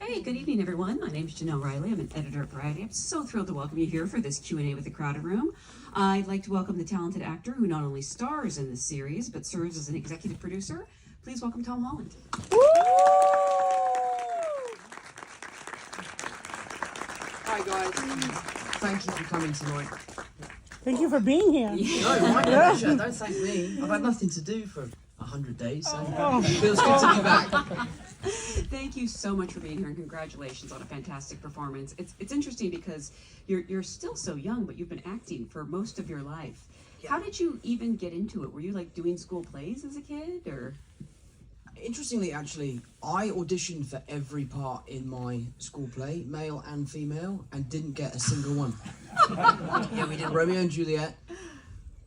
Hey, good evening, everyone. My name is Janelle Riley. I'm an editor at Variety. I'm so thrilled to welcome you here for this Q&A with the Crowded Room. I'd like to welcome the talented actor who not only stars in this series, but serves as an executive producer. Please welcome Tom Holland. Hi guys, thank you for coming tonight. Thank you for being here. No, my pleasure, don't thank me. I've had nothing to do for 100 days, so it feels good to be back. Thank you so much for being here, and congratulations on a fantastic performance. It's interesting because you're still so young, but you've been acting for most of your life. Yeah. How did you even get into it? Were you like doing school plays as a kid, or? Interestingly, actually, I auditioned for every part in my school play, male and female, and didn't get a single one. Yeah, we did Romeo and Juliet.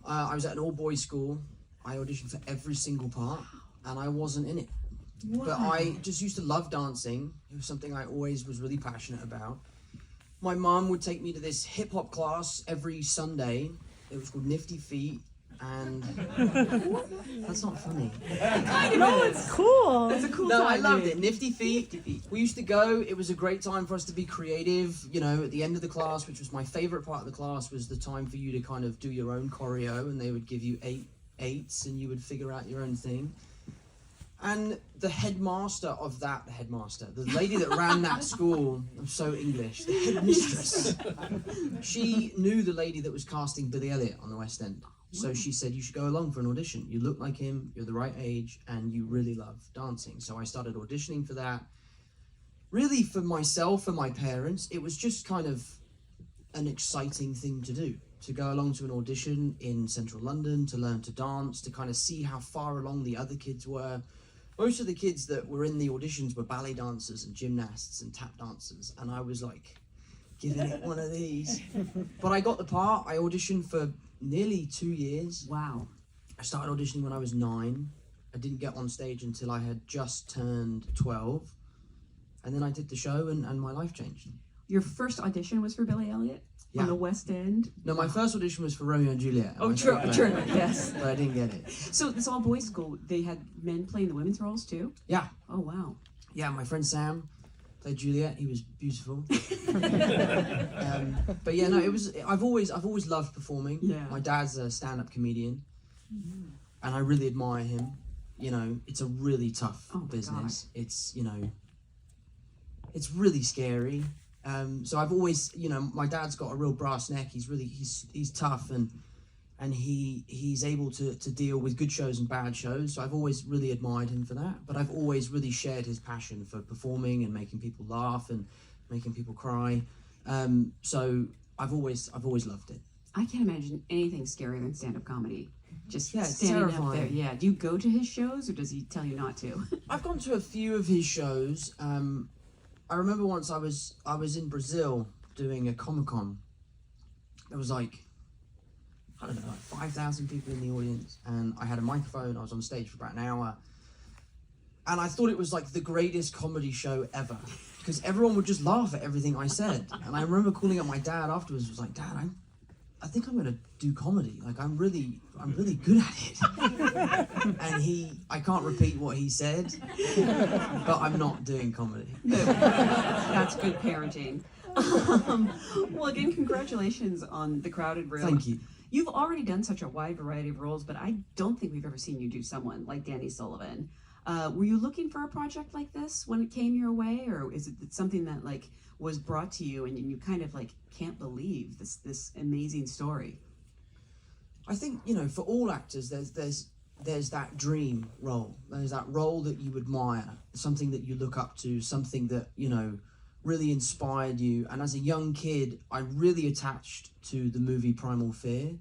I was at an all-boys school. I auditioned for every single part, and I wasn't in it. Wow. But I just used to love dancing. It was something I always was really passionate about. My mom would take me to this hip-hop class every Sunday. It was called Nifty Feet, and that's not funny. No, it's cool. It's a cool No, time. I loved dude. it. Nifty Feet. We used to go. It was a great time for us to be creative. You know, at the end of the class, which was my favorite part of the class, was the time for you to kind of do your own choreo, and they would give you 8 eights, and you would figure out your own thing. And the headmaster, the lady that ran that school, I'm so English, the headmistress, she knew the lady that was casting Billy Elliot on the West End. So she said, you should go along for an audition. You look like him, you're the right age, and you really love dancing. So I started auditioning for that. Really, for myself and my parents, it was just kind of an exciting thing to do. To go along to an audition in central London, to learn to dance, to kind of see how far along the other kids were. Most of the kids that were in the auditions were ballet dancers and gymnasts and tap dancers, and I was like, giving it one of these. But I got the part. I auditioned for nearly 2 years. Wow. I started auditioning when I was 9. I didn't get on stage until I had just turned 12. And then I did the show, and my life changed. Your first audition was for Billy Elliot on the West End? No, my first audition was for Romeo and Juliet. Oh, true, yes. But I didn't get it. So this all boys school, they had men playing the women's roles too? Yeah. Oh, wow. Yeah, my friend Sam played Juliet. He was beautiful. But yeah, no, it was. I've always loved performing. Yeah. My dad's a stand-up comedian, and I really admire him. You know, it's a really tough business. It's it's really scary. So I've always, my dad's got a real brass neck. He's tough, and he's able to deal with good shows and bad shows. So I've always really admired him for that. But I've always really shared his passion for performing and making people laugh and making people cry. So I've always loved it. I can't imagine anything scarier than stand-up comedy. Just Yeah, it's standing up terrifying. there. Yeah. Do you go to his shows, or does he tell you not to? I've gone to a few of his shows. I remember once I was in Brazil doing a Comic-Con. There was like 5,000 people in the audience, and I had a microphone. I was on stage for about an hour, and I thought it was like the greatest comedy show ever, because everyone would just laugh at everything I said. And I remember calling up my dad afterwards. Was like, Dad, I think I'm gonna do comedy. Like I'm really good at it. And I can't repeat what he said, but I'm not doing comedy. That's good parenting. Well, again, congratulations on The Crowded Room. Thank you. You've already done such a wide variety of roles, but I don't think we've ever seen you do someone like Danny Sullivan. Were you looking for a project like this when it came your way, or is it something that like was brought to you and you kind of like can't believe this amazing story? I think, for all actors, there's that dream role. There's that role that you admire, something that you look up to, something that, really inspired you. And as a young kid, I really attached to the movie Primal Fear.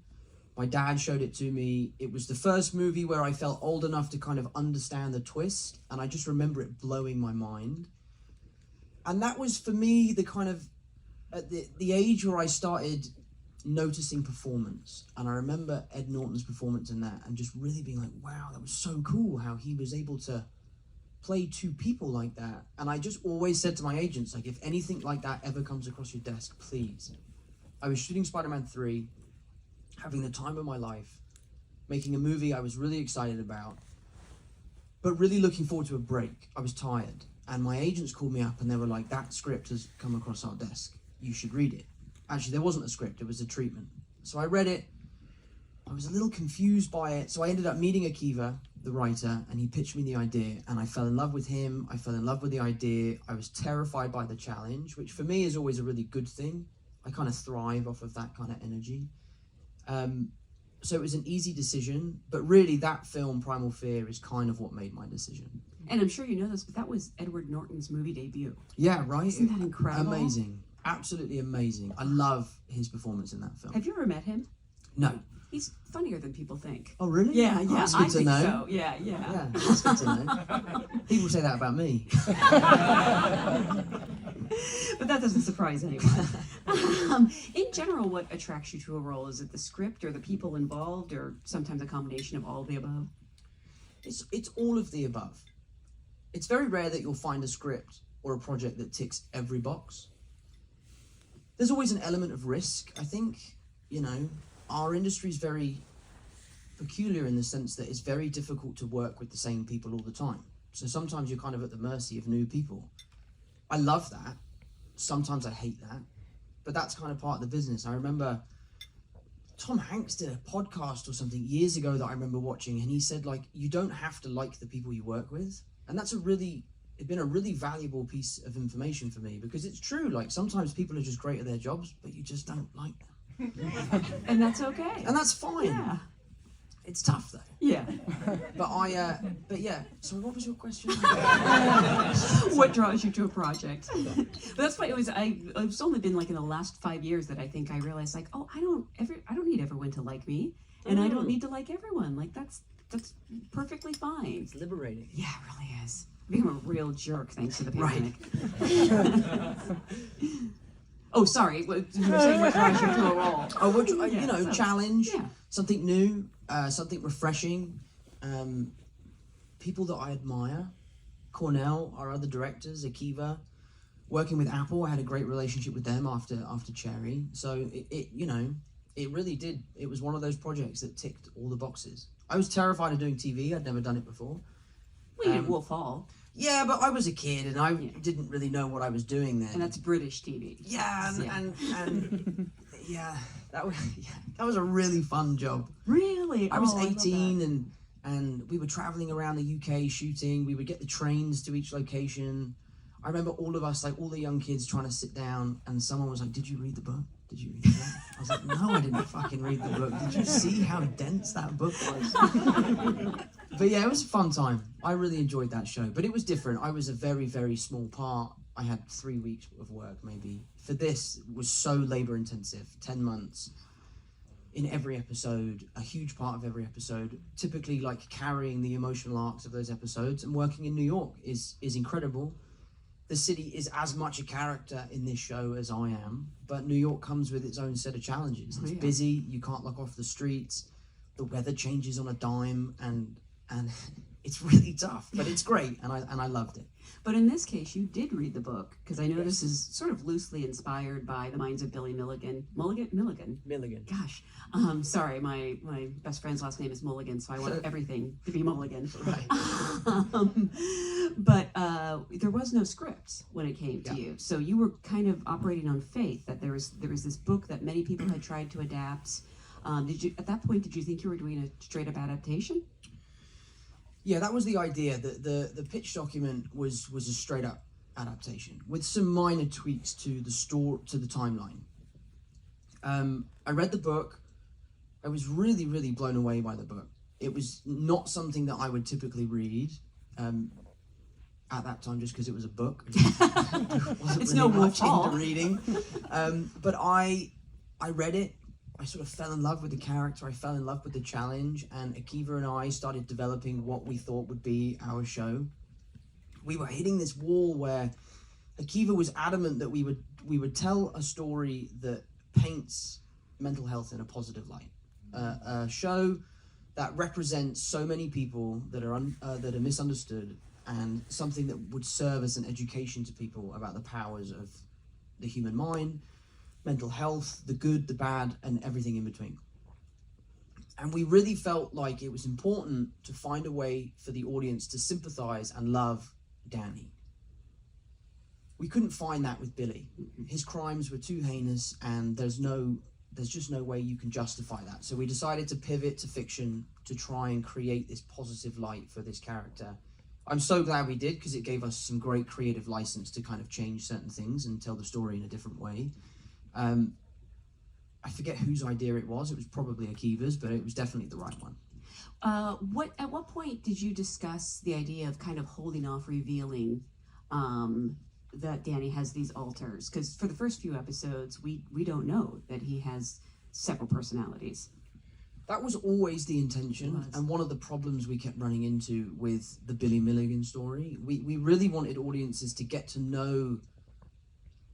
My dad showed it to me. It was the first movie where I felt old enough to kind of understand the twist, and I just remember it blowing my mind. And that was, for me, the kind of, at the age where I started noticing performance. And I remember Ed Norton's performance in that, and just really being like, wow, that was so cool how he was able to play 2 people like that. And I just always said to my agents, like, if anything like that ever comes across your desk, please. I was shooting Spider-Man 3, having the time of my life, making a movie I was really excited about, but really looking forward to a break. I was tired. And my agents called me up and they were like, that script has come across our desk. You should read it. Actually, there wasn't a script, it was a treatment. So I read it. I was a little confused by it. So I ended up meeting Akiva, the writer, and he pitched me the idea. And I fell in love with him. I fell in love with the idea. I was terrified by the challenge, which for me is always a really good thing. I kind of thrive off of that kind of energy. So it was an easy decision, but really that film, Primal Fear, is kind of what made my decision. And I'm sure you know this, but that was Edward Norton's movie debut. Yeah, right? Isn't that incredible? Amazing. Absolutely amazing. I love his performance in that film. Have you ever met him? No. He's funnier than people think. Oh, really? Yeah, Oh, yeah, that's good I to think know. so. Yeah. Yeah, that's good to know. People say that about me. But that doesn't surprise anyone. In general, what attracts you to a role? Is it the script or the people involved or sometimes a combination of all of the above? It's all of the above. It's very rare that you'll find a script or a project that ticks every box. There's always an element of risk. I think, our industry is very peculiar in the sense that it's very difficult to work with the same people all the time. So sometimes you're kind of at the mercy of new people. I love that. Sometimes I hate that. But that's kind of part of the business. I remember Tom Hanks did a podcast or something years ago that I remember watching, and he said, you don't have to like the people you work with. And that's it's been a really valuable piece of information for me, because it's true. Sometimes people are just great at their jobs, but you just don't like them. And that's okay. And that's fine. Yeah. It's tough though. Yeah. But yeah. So what was your question? What draws you to a project? But that's why it's only been in the last 5 years that I think I realized I don't need everyone to like me, and I don't need to like everyone. That's perfectly fine. It's liberating. Yeah, it really is. I've become a real jerk thanks to the pandemic. Oh, sorry. You were saying what drives you to a role? Oh, challenge, yeah. something new, something refreshing. People that I admire. Cornell, our other directors, Akiva. Working with Apple, I had a great relationship with them after Cherry. So it really did. It was one of those projects that ticked all the boxes. I was terrified of doing TV. I'd never done it before. We did Wolf Hall. Yeah, but I was a kid and I didn't really know what I was doing then. And that's British TV. Yeah, and yeah, that was a really fun job. Really? I was love 18 and we were traveling around the UK shooting. We would get the trains to each location. I remember all of us, all the young kids, trying to sit down, and someone was like, "Did you read the book? Did you read the book?" I was like, "No, I didn't fucking read the book. Did you see how dense that book was?" But yeah, it was a fun time. I really enjoyed that show, but it was different. I was a very, very small part. I had 3 weeks of work, maybe. For this, it was so labor intensive, 10 months. In every episode, a huge part of every episode, typically carrying the emotional arcs of those episodes, and working in New York is incredible. The city is as much a character in this show as I am, but New York comes with its own set of challenges. It's busy, you can't lock off the streets, the weather changes on a dime, and it's really tough, but it's great, and I loved it. But in this case, you did read the book, because I know this is sort of loosely inspired by the minds of Billy Milligan. Milligan. Gosh. Sorry, my best friend's last name is Mulligan, so I want everything to be Mulligan. Right. But there was no script when it came to you. So you were kind of operating on faith that there was this book that many people had tried to adapt. At that point, did you think you were doing a straight up adaptation? Yeah, that was the idea. The pitch document was a straight up adaptation with some minor tweaks to the timeline. I read the book. I was really, really blown away by the book. It was not something that I would typically read at that time, just because it was a book. It's no Wolf Hall. Into reading, but I read it. I sort of fell in love with the character. I fell in love with the challenge, and Akiva and I started developing what we thought would be our show. We were hitting this wall where Akiva was adamant that we would tell a story that paints mental health in a positive light. A show that represents so many people that are misunderstood, and something that would serve as an education to people about the powers of the human mind, mental health, the good, the bad, and everything in between. And we really felt like it was important to find a way for the audience to sympathize and love Danny. we couldn't find that with Billy. His crimes were too heinous, and there's just no way you can justify that. So we decided to pivot to fiction to try and create this positive light for this character. I'm so glad we did, because it gave us some great creative license to kind of change certain things and tell the story in a different way. I forget whose idea it was. It was probably Akiva's, but it was definitely the right one. At what point did you discuss the idea of kind of holding off revealing that Danny has these alters? Because for the first few episodes, we don't know that he has several personalities. That was always the intention, and one of the problems we kept running into with the Billy Milligan story. We really wanted audiences to get to know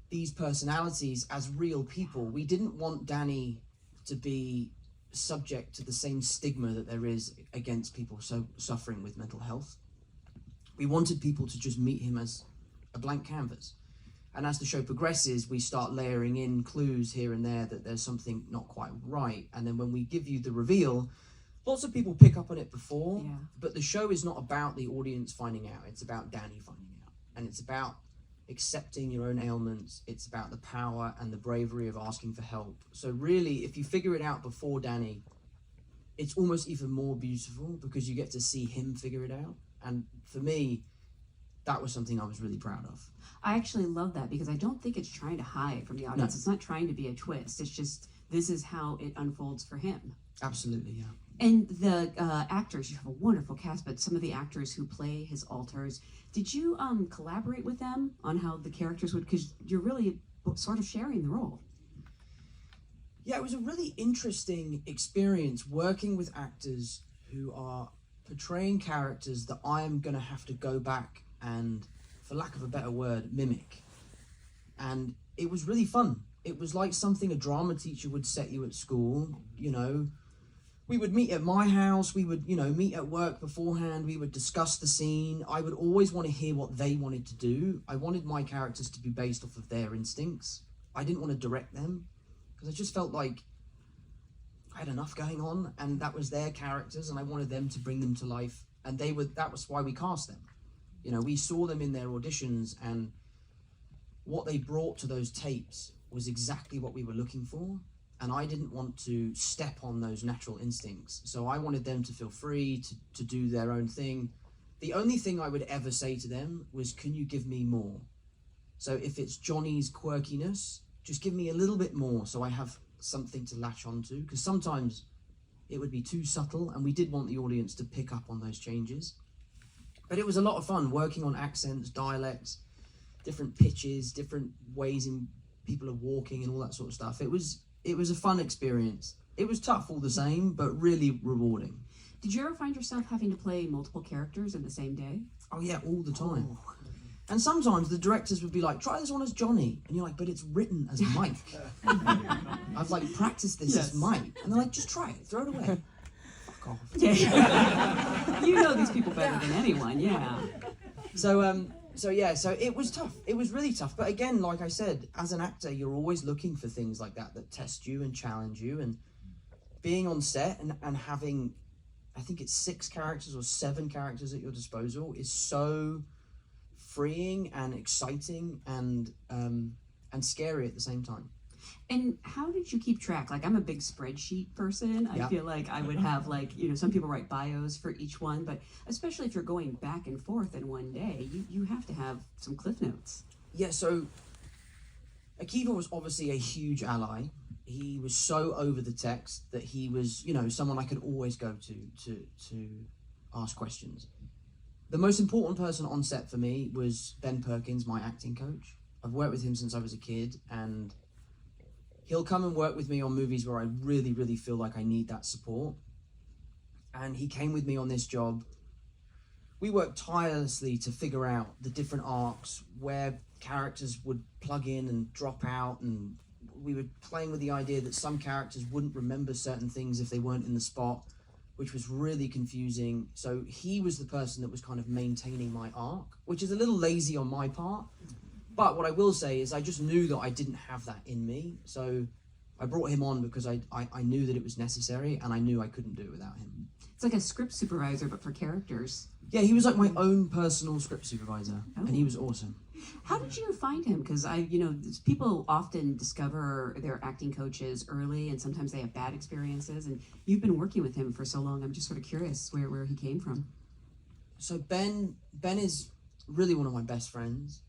these personalities as real people. We didn't want Danny to be subject to the same stigma that there is against people suffering with mental health. We wanted people to just meet him as a blank canvas. And as the show progresses, we start layering in clues here and there that there's something not quite right. And then when we give you the reveal, lots of people pick up on it before, but the show is not about the audience finding out. It's about Danny finding out. And it's about accepting your own ailments. It's about the power and the bravery of asking for help. So really, if you figure it out before Danny, it's almost even more beautiful, because you get to see him figure it out. And for me, that was something I was really proud of. I actually love that, because I don't think it's trying to hide from the audience. No. It's not trying to be a twist. It's just, this is how it unfolds for him. Absolutely, yeah. And the actors, you have a wonderful cast, but some of the actors who play his alters, did you collaborate with them on how the characters would, because you're really sort of sharing the role? Yeah, it was a really interesting experience working with actors who are portraying characters that I'm going to have to go back and, for lack of a better word, mimic. And it was really fun. It was like something a drama teacher would set you at school. You know, we would meet at my house, we would, meet at work beforehand, we would discuss the scene. I would always want to hear what they wanted to do. I wanted my characters to be based off of their instincts. I didn't want to direct them, because I just felt like I had enough going on, and that was their characters, and I wanted them to bring them to life. And that was why we cast them. We saw them in their auditions, and what they brought to those tapes was exactly what we were looking for. And I didn't want to step on those natural instincts. So I wanted them to feel free to do their own thing. The only thing I would ever say to them was, can you give me more? So if it's Johnny's quirkiness, just give me a little bit more so I have something to latch onto. Because sometimes it would be too subtle, and we did want the audience to pick up on those changes. But it was a lot of fun working on accents, dialects, different pitches, different ways in people are walking and all that sort of stuff. It was a fun experience. It was tough all the same, but really rewarding. Did you ever find yourself having to play multiple characters in the same day? Oh yeah, all the time. Oh. And sometimes the directors would be like, try this one as Johnny. And you're like, but it's written as Mike. I've practiced this as Mike. And they're like, just try it, throw it away. Fuck off. Yeah. You know these people better than anyone, yeah. So it was tough. It was really tough. But again, like I said, as an actor, you're always looking for things like that test you and challenge you. And being on set and having, I think it's 6 characters or 7 characters at your disposal is so freeing and exciting and scary at the same time. And how did you keep track? I'm a big spreadsheet person. I feel like I would have some people write bios for each one, but especially if you're going back and forth in one day, you have to have some cliff notes. Yeah, so Akiva was obviously a huge ally. He was so over the text that he was, someone I could always go to ask questions. The most important person on set for me was Ben Perkins, my acting coach. I've worked with him since I was a kid, and he'll come and work with me on movies where I really, really feel like I need that support. And he came with me on this job. We worked tirelessly to figure out the different arcs, where characters would plug in and drop out, and we were playing with the idea that some characters wouldn't remember certain things if they weren't in the spot, which was really confusing. So he was the person that was kind of maintaining my arc, which is a little lazy on my part. But what I will say is I just knew that I didn't have that in me. So I brought him on because I knew that it was necessary, and I knew I couldn't do it without him. It's like a script supervisor, but for characters. Yeah, he was like my own personal script supervisor, and he was awesome. How did you find him? Because people often discover their acting coaches early, and sometimes they have bad experiences. And you've been working with him for so long. I'm just sort of curious where he came from. So Ben is really one of my best friends.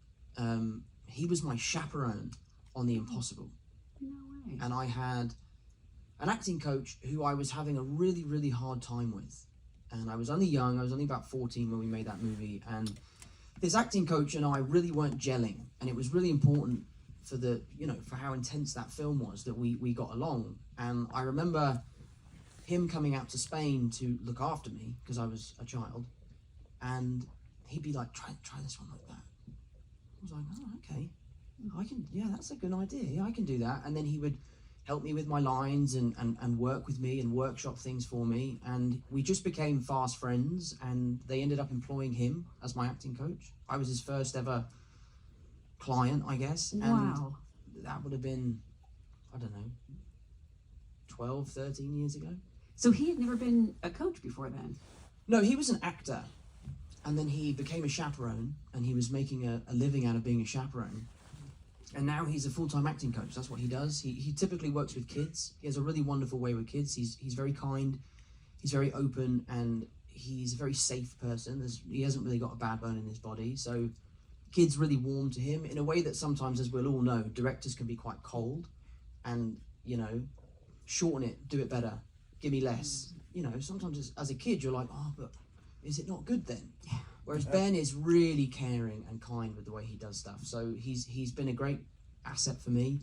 He was my chaperone on The Impossible. No way. And I had an acting coach who I was having a really, really hard time with. And I was only young, I was only about 14 when we made that movie. And this acting coach and I really weren't gelling. And it was really important for for how intense that film was that we got along. And I remember him coming out to Spain to look after me because I was a child. And he'd be like, try this one like that. I was like, oh, okay. That's a good idea. Yeah, I can do that. And then he would help me with my lines and work with me and workshop things for me. And we just became fast friends, and they ended up employing him as my acting coach. I was his first ever client, I guess. Wow. And that would have been, I don't know, 12, 13 years ago. So he had never been a coach before then? No, he was an actor. And then he became a chaperone, and he was making a living out of being a chaperone. And now he's a full-time acting coach. That's what he does. He typically works with kids. He has a really wonderful way with kids. He's very kind. He's very open, and he's a very safe person. He hasn't really got a bad bone in his body. So kids really warm to him in a way that sometimes, as we'll all know, directors can be quite cold and, shorten it, do it better, give me less. Sometimes as a kid, you're like, oh, but is it not good then? Yeah. Whereas Ben is really caring and kind with the way he does stuff. So he's been a great asset for me.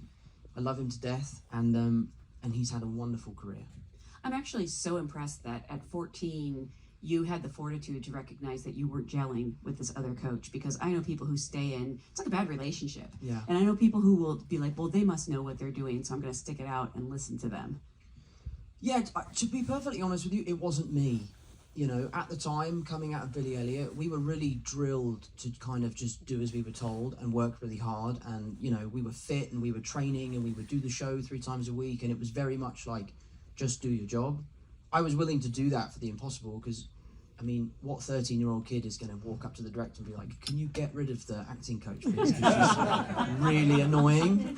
I love him to death, and he's had a wonderful career. I'm actually so impressed that at 14, you had the fortitude to recognize that you weren't gelling with this other coach, because I know people who stay in, it's like a bad relationship. Yeah. And I know people who will be like, well, they must know what they're doing, so I'm going to stick it out and listen to them. Yeah, to be perfectly honest with you, it wasn't me. At the time, coming out of Billy Elliot, we were really drilled to kind of just do as we were told and work really hard. And, we were fit and we were training and we would do the show 3 times a week. And it was very much like, just do your job. I was willing to do that for The Impossible because, what 13-year-old kid is going to walk up to the director and be like, can you get rid of the acting coach, please? Because she's really annoying.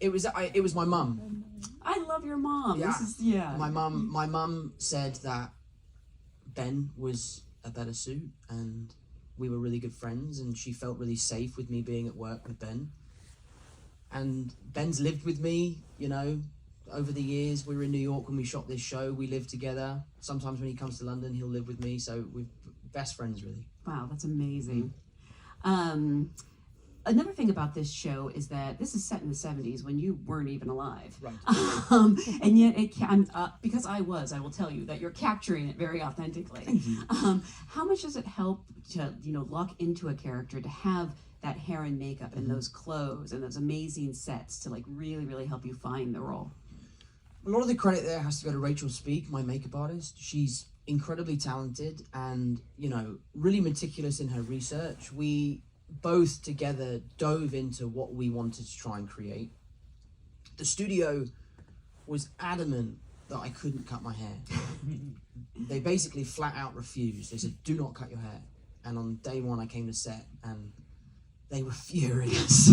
It was my mum. I love your mom. Yeah. My mum said that Ben was a better suit, and we were really good friends, and she felt really safe with me being at work with Ben. And Ben's lived with me, over the years. We were in New York when we shot this show. We lived together. Sometimes when he comes to London, he'll live with me. So we're best friends, really. Wow, that's amazing. Another thing about this show is that this is set in the 70s when you weren't even alive. Right. And yet, because I will tell you that you're capturing it very authentically. Thank you. How much does it help to, lock into a character, to have that hair and makeup and those clothes and those amazing sets to really, really help you find the role? A lot of the credit there has to go to Rachel Speak, my makeup artist. She's incredibly talented and, really meticulous in her research. We both together dove into what we wanted to try and create. The studio was adamant that I couldn't cut my hair. They basically flat out refused. They said, do not cut your hair. And on day 1 I came to set and they were furious.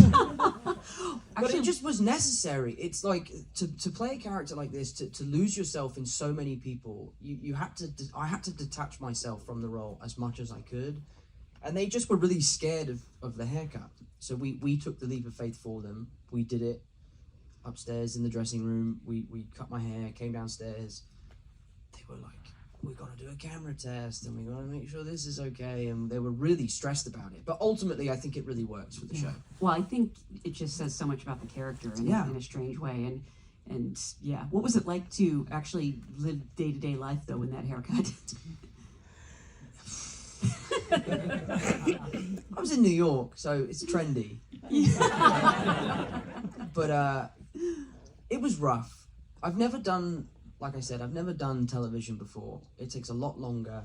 But it just was necessary. It's like to play a character like this, to lose yourself in so many people, I had to detach myself from the role as much as I could. And they just were really scared of the haircut. So we took the leap of faith for them. We did it upstairs in the dressing room. We cut my hair, came downstairs. They were like, we got to do a camera test and we got to make sure this is okay. And they were really stressed about it. But ultimately, I think it really works for the show. Well, I think it just says so much about the character in a strange way. And what was it like to actually live day-to-day life, though, in that haircut? I was in New York, so it's trendy. But it was rough. Like I said, I've never done television before. It takes a lot longer.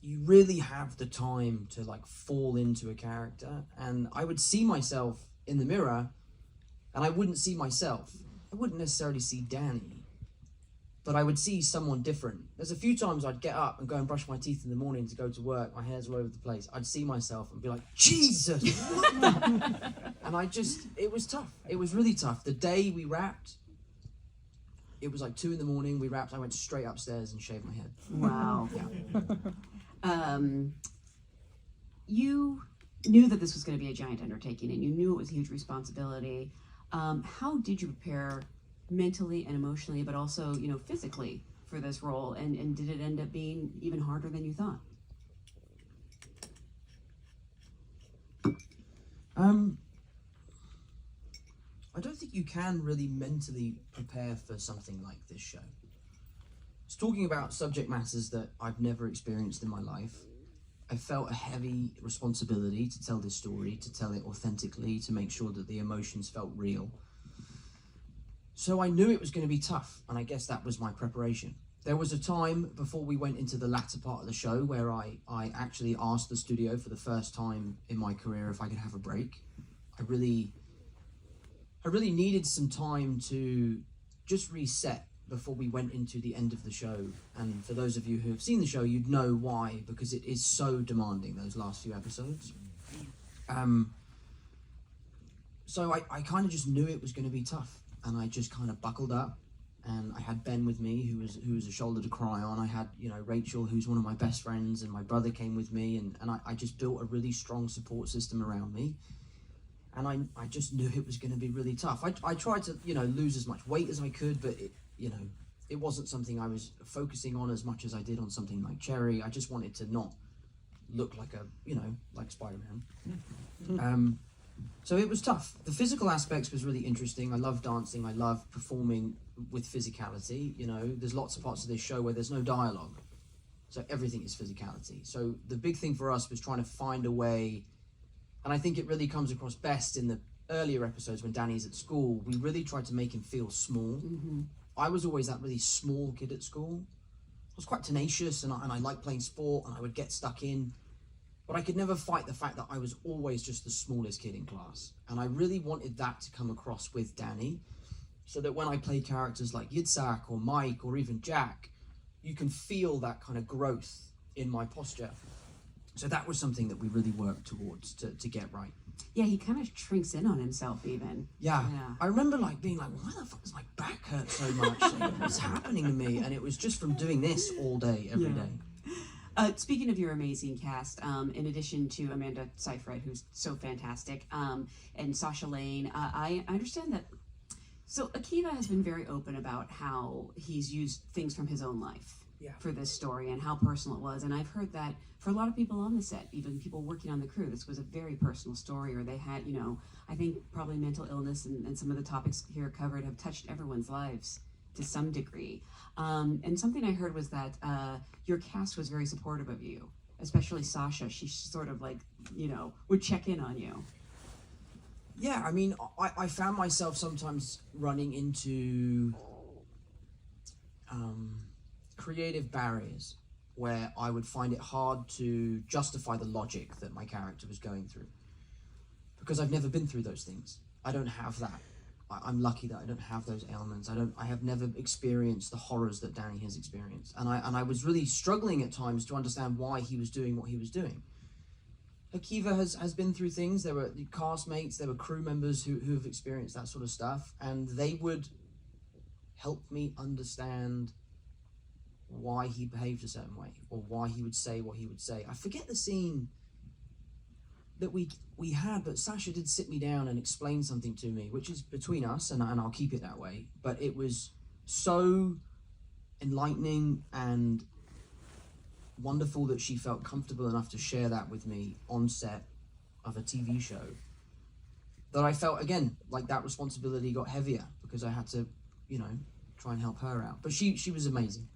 You really have the time to fall into a character. And I would see myself in the mirror and I wouldn't see myself. I wouldn't necessarily see Danny. but I would see someone different. There's a few times I'd get up and go and brush my teeth in the morning to go to work. My hair's all over the place. I'd see myself and be like, Jesus! And it was tough. It was really tough. The day we wrapped, it was like 2 a.m. We wrapped. I went straight upstairs and shaved my head. Wow. Yeah. You knew that this was going to be a giant undertaking, and you knew it was a huge responsibility. How did you prepare mentally and emotionally, but also, physically for this role? And did it end up being even harder than you thought? I don't think you can really mentally prepare for something like this show. It's talking about subject matters that I've never experienced in my life. I felt a heavy responsibility to tell this story, to tell it authentically, to make sure that the emotions felt real. So I knew it was going to be tough, and I guess that was my preparation. There was a time before we went into the latter part of the show where I actually asked the studio for the first time in my career if I could have a break. I really needed some time to just reset before we went into the end of the show. And for those of you who have seen the show, you'd know why, because it is so demanding, those last few episodes. So I kind of just knew it was going to be tough, and I just kind of buckled up. And I had Ben with me, who was a shoulder to cry on. I had, Rachel, who's one of my best friends, and my brother came with me, and I just built a really strong support system around me. And I just knew it was going to be really tough. I tried to, lose as much weight as I could, but it wasn't something I was focusing on as much as I did on something like Cherry. I just wanted to not look like like Spider-Man. So it was tough. The physical aspects was really interesting. I love dancing. I love performing with physicality. There's lots of parts of this show where there's no dialogue. So everything is physicality. So the big thing for us was trying to find a way, and I think it really comes across best in the earlier episodes when Danny's at school. We really tried to make him feel small. Mm-hmm. I was always that really small kid at school. I was quite tenacious, and I liked playing sport, and I would get stuck in. But I could never fight the fact that I was always just the smallest kid in class. And I really wanted that to come across with Danny, so that when I play characters like Yitzhak or Mike or even Jack, you can feel that kind of growth in my posture. So that was something that we really worked towards to get right. Yeah, he kind of shrinks in on himself even. Yeah. I remember being like, why the fuck does my back hurt so much? What's happening to me? And it was just from doing this all day, every day. Speaking of your amazing cast, in addition to Amanda Seyfried, who's so fantastic, and Sasha Lane, I understand that. So Akiva has been very open about how he's used things from his own life for this story and how personal it was. And I've heard that for a lot of people on the set, even people working on the crew, this was a very personal story, or they had, I think probably mental illness and some of the topics here covered have touched everyone's lives to some degree. And something I heard was that your cast was very supportive of you, especially Sasha. She sort of would check in on you. Yeah, I mean, I found myself sometimes running into creative barriers where I would find it hard to justify the logic that my character was going through. Because I've never been through those things. I don't have that. I'm lucky that I don't have those ailments. I have never experienced the horrors that Danny has experienced. And I was really struggling at times to understand why he was doing what he was doing. Akiva has been through things. There were castmates, there were crew members who have experienced that sort of stuff, and they would help me understand why he behaved a certain way, or why he would say what he would say. I forget the scene that we had, but Sasha did sit me down and explain something to me, which is between us, and I'll keep it that way. But it was so enlightening and wonderful that she felt comfortable enough to share that with me on set of a TV show, that I felt, again, like that responsibility got heavier because I had to, try and help her out. But she was amazing.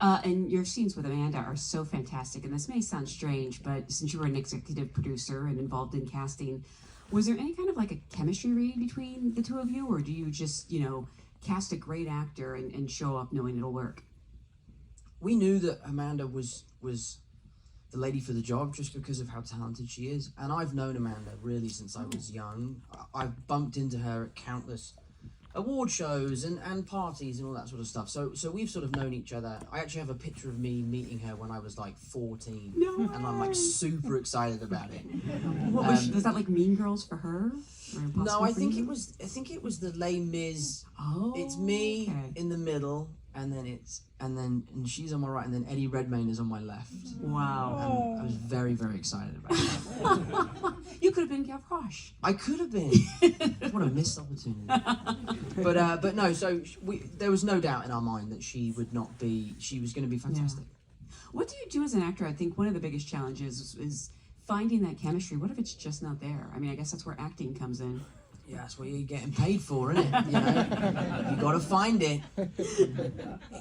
And your scenes with Amanda are so fantastic, and this may sound strange, but since you were an executive producer and involved in casting, was there any kind of a chemistry read between the two of you, or do you just, cast a great actor and show up knowing it'll work? We knew that Amanda was the lady for the job just because of how talented she is, and I've known Amanda really since I was young. I've bumped into her at countless award shows and parties and all that sort of stuff. So we've sort of known each other. I actually have a picture of me meeting her when I was like 14. No And I'm like way. super excited about it. What was that like Mean Girls for her? Or Impossible No, I for think You? it was the Les Mis. Oh, It's me okay. in the middle, and she's on my right, and then Eddie Redmayne is on my left. Wow. And I was very, very excited about it. You could have been Gavroche. I could have been. What a missed opportunity. But no. So there was no doubt in our mind that she was going to be fantastic. What do you do as an actor? I think one of the biggest challenges is finding that chemistry. What if it's just not there? I mean, I guess that's where acting comes in. Yeah, that's what you're getting paid for, isn't it? You know, you got to find it.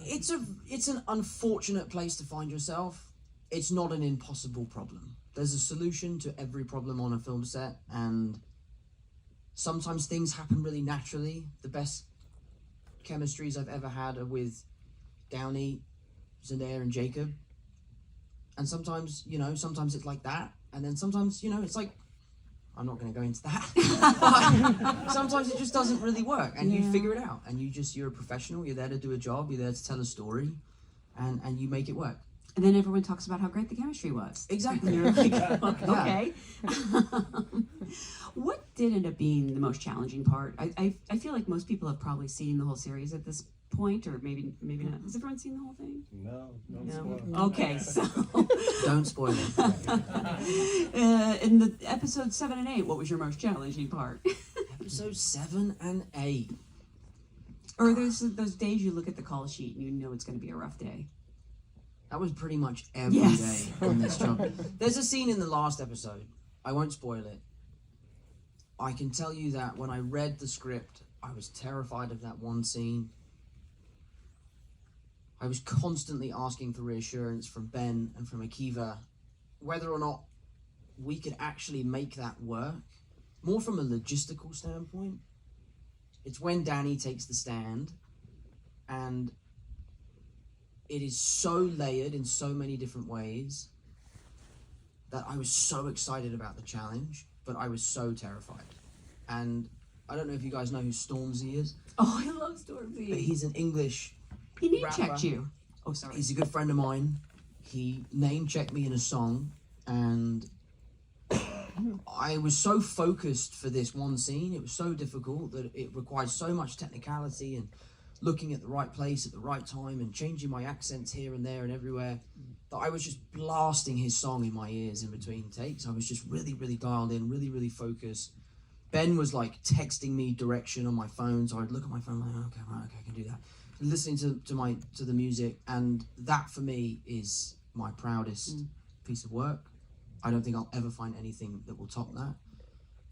It's an unfortunate place to find yourself. It's not an impossible problem. There's a solution to every problem on a film set, and sometimes things happen really naturally. The best chemistries I've ever had are with Downey, Zendaya, and Jacob. And sometimes it's like that, and then sometimes, it's like, I'm not going to go into that. But sometimes it just doesn't really work, and you figure it out, and you're a professional. You're there to do a job. You're there to tell a story, and you make it work. And then everyone talks about how great the chemistry was. Exactly. And you're like, okay. What did end up being the most challenging part? I feel like most people have probably seen the whole series at this point, or maybe not. Has everyone seen the whole thing? No, don't No. spoil. Okay, so Don't spoil it. in the episode 7 and 8, what was your most challenging part? Episode 7 and 8. Or there's those days you look at the call sheet and you know it's going to be a rough day. That was pretty much every day Yes. on this job. There's a scene in the last episode. I won't spoil it. I can tell you that when I read the script, I was terrified of that one scene. I was constantly asking for reassurance from Ben and from Akiva whether or not we could actually make that work. More from a logistical standpoint. It's when Danny takes the stand, and it is so layered in so many different ways that I was so excited about the challenge, but I was so terrified. And I don't know if you guys know who Stormzy is, Oh, I love Stormzy. but he's an English. He name rapper. checked you. Oh, sorry. He's a good friend of mine. He name checked me in a song, and I was so focused for this one scene. It was so difficult that it required so much technicality and looking at the right place at the right time and changing my accents here and there and everywhere, that I was just blasting his song in my ears in between takes. I was just really, really dialed in, really, really focused. Ben was like texting me direction on my phone, so I'd look at my phone like, okay, right, okay, I can do that. Listening to the music, and that for me is my proudest piece of work. I don't think I'll ever find anything that will top that.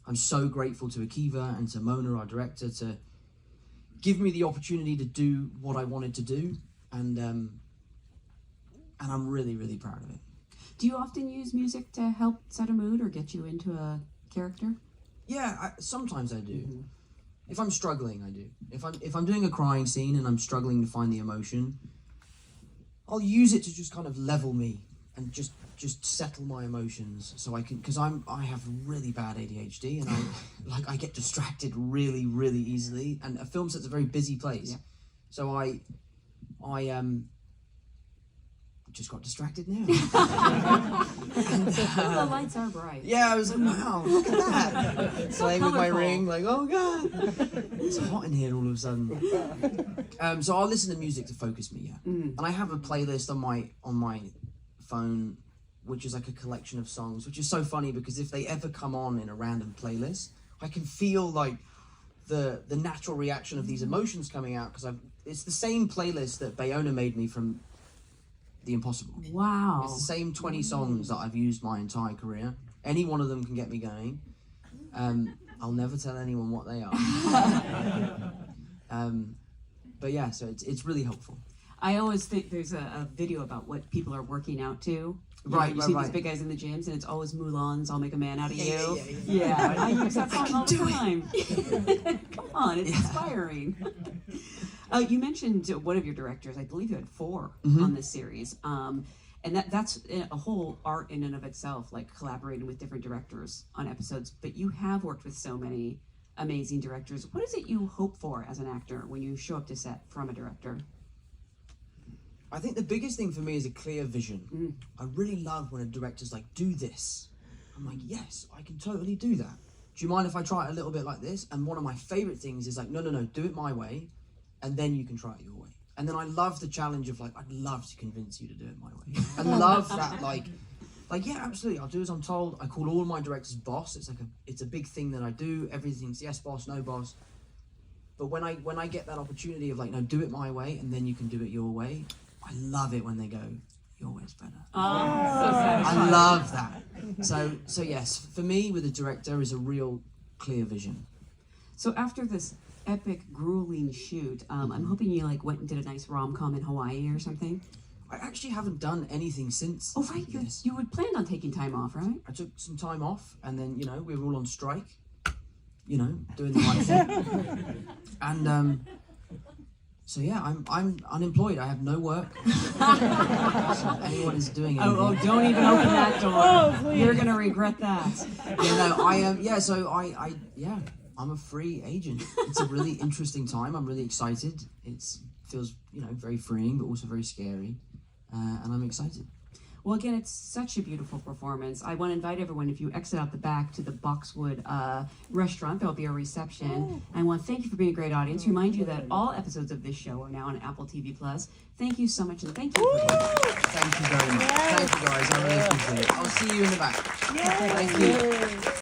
I'm so grateful to Akiva and to Mona, our director, to give me the opportunity to do what I wanted to do, and I'm really, really proud of it. Do you often use music to help set a mood or get you into a character? Yeah, sometimes I do. If I'm struggling, I do. If I'm doing a crying scene and I'm struggling to find the emotion, I'll use it to just kind of level me and just settle my emotions, so I can, because I have really bad ADHD, and I get distracted really, really easily, and a film set's a very busy place. Yeah. So I just got distracted now. The lights are bright. Yeah, I was like, wow, look at that. Playing with my colourful. ring, like, oh god, it's hot in here all of a sudden. So I'll listen to music to focus me, yeah. And I have a playlist on my phone, which is like a collection of songs, which is so funny because if they ever come on in a random playlist, I can feel like the natural reaction of these emotions coming out, because it's the same playlist that Bayona made me from The Impossible. Wow. It's the same 20 songs that I've used my entire career. Any one of them can get me going. I'll never tell anyone what they are. But yeah, so it's really helpful. I always think there's a video about what people are working out to. You Right, see right. these big guys in the gyms, and it's always Mulan's "I'll Make a Man Out of You." Yeah. I use that song all the do it. time. Come on, it's inspiring. You mentioned one of your directors. I believe you had 4 on this series, and that's a whole art in and of itself, like collaborating with different directors on episodes. But you have worked with so many amazing directors. What is it you hope for as an actor when you show up to set from a director? I think the biggest thing for me is a clear vision. I really love when a director's like, do this. I'm like, yes, I can totally do that. Do you mind if I try it a little bit like this? And one of my favorite things is like, no, do it my way, and then you can try it your way. And then I love the challenge of like, I'd love to convince you to do it my way. I love that, like, yeah, absolutely, I'll do as I'm told. I call all my directors boss. It's a big thing that I do. Everything's yes, boss, no, boss. But when I get that opportunity of like, no, do it my way, and then you can do it your way, I love it when they go, your way's better. I love that. So yes, for me, with a director is a real clear vision. So after this epic, grueling shoot, I'm hoping you like went and did a nice rom-com in Hawaii or something. I actually haven't done anything since. Oh right, you had planned on taking time off, right? I took some time off, and then we were all on strike. Doing the right thing. And so yeah, I'm unemployed. I have no work. So if anyone is doing anything. Oh, don't even open that door. Oh, please. You're gonna regret that. I am. So I'm a free agent. It's a really interesting time. I'm really excited. It feels very freeing, but also very scary, and I'm excited. Well, again, it's such a beautiful performance. I want to invite everyone, if you exit out the back to the Boxwood restaurant, there'll be a reception. I want to thank you for being a great audience. Remind you that all episodes of this show are now on Apple TV+. Thank you so much, and thank you. Thank you very much. Thank you, guys. I really appreciate it. I'll see you in the back. Thank you.